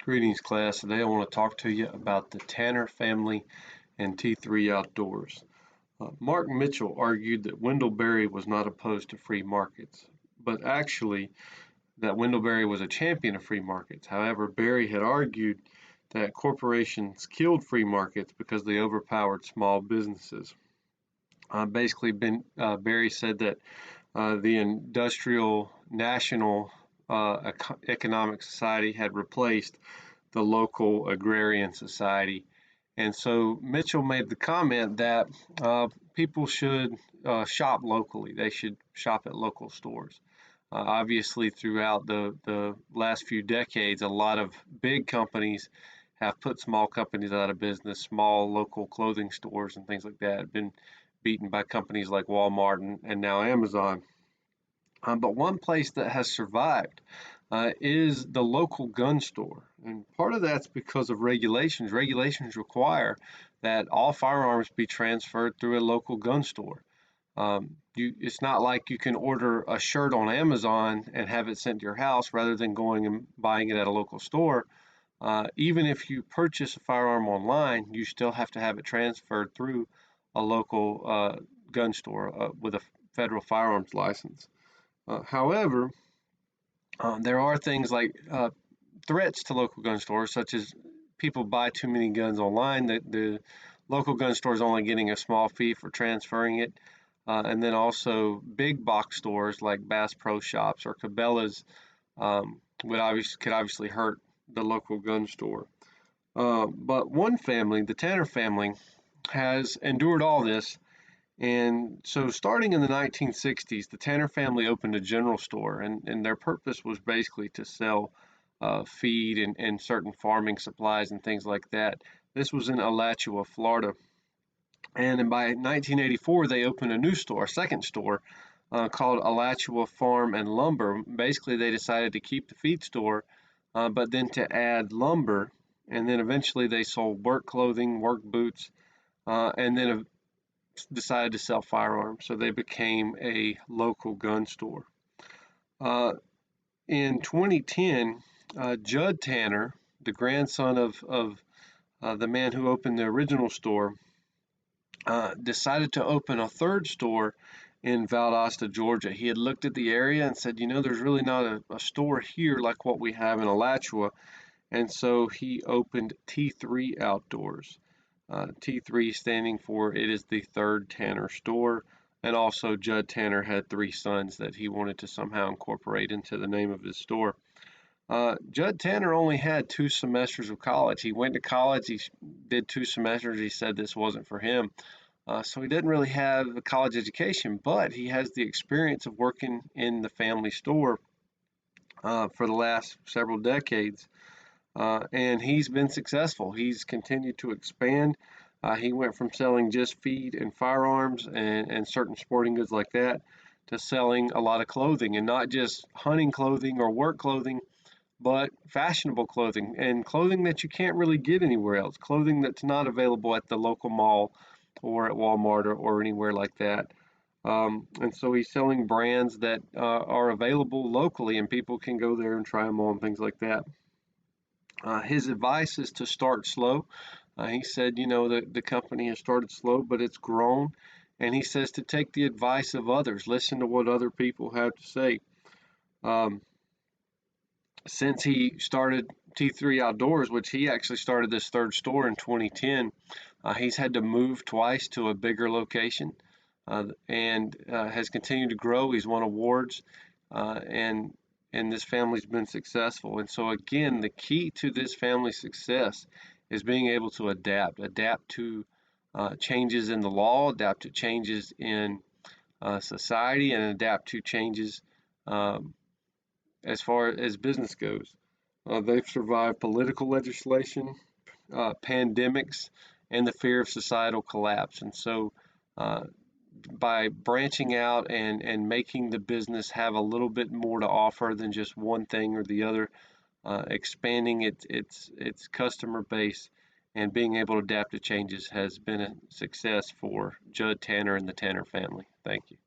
Greetings, class. Today I want to talk to you about the Tanner family and T3 outdoors. Mark Mitchell argued that Wendell Berry was not opposed to free markets, but actually that Wendell Berry was a champion of free markets. However, Berry had argued that corporations killed free markets because they overpowered small businesses. Berry said that the industrial national economic society had replaced the local agrarian society. And so Mitchell made the comment that people should shop locally. They should shop at local stores. Obviously, throughout the last few decades, a lot of big companies have put small companies out of business. Small local clothing stores and things like that have been beaten by companies like Walmart and now Amazon. But one place that has survived is the local gun store. And part of that's because of regulations. Regulations require that all firearms be transferred through a local gun store. It's not like you can order a shirt on Amazon and have it sent to your house rather than going and buying it at a local store. Even if you purchase a firearm online, you still have to have it transferred through a local gun store with a federal firearms license. However, there are things like threats to local gun stores, such as people buy too many guns online. The local gun store is only getting a small fee for transferring it. And then also big box stores like Bass Pro Shops or Cabela's could obviously hurt the local gun store. But one family, the Tanner family, has endured all this. And so starting in the 1960s, the Tanner family opened a general store, and their purpose was basically to sell feed and certain farming supplies and things like that. This was in Alachua, Florida. And by 1984, they opened a new store, a second store, called Alachua Farm and Lumber. Basically, they decided to keep the feed store, but then to add lumber. And then eventually they sold work clothing, work boots, and then decided to sell firearms. So they became a local gun store. In 2010, Jud Tanner, the grandson of the man who opened the original store, decided to open a third store in Valdosta, Georgia. He had looked at the area and said, there's really not a store here like what we have in Alachua. And so he opened T3 Outdoors. T3 standing for it is the third Tanner store. And also Jud Tanner had three sons that he wanted to somehow incorporate into the name of his store. Jud Tanner only had 2 semesters of college. He went to college, he did 2 semesters, he said this wasn't for him. So he didn't really have a college education, but he has the experience of working in the family store for the last several decades. And he's been successful. He's continued to expand. He went from selling just feed and firearms and certain sporting goods like that to selling a lot of clothing, and not just hunting clothing or work clothing, but fashionable clothing and clothing that you can't really get anywhere else, clothing that's not available at the local mall or at Walmart or anywhere like that. And so he's selling brands that are available locally, and people can go there and try them on, things like that. His advice is to start slow. He said, the company has started slow, but it's grown. And he says to take the advice of others, listen to what other people have to say. Since he started T3 Outdoors, which he actually started this third store in 2010, he's had to move twice to a bigger location and has continued to grow. He's won awards and this family's been successful. And so again, the key to this family's success is being able to adapt to changes in the law, adapt to changes in society, and adapt to changes as far as business goes. They've survived political legislation, pandemics, and the fear of societal collapse. And so by branching out and making the business have a little bit more to offer than just one thing or the other, expanding its customer base and being able to adapt to changes has been a success for Jud Tanner and the Tanner family. Thank you.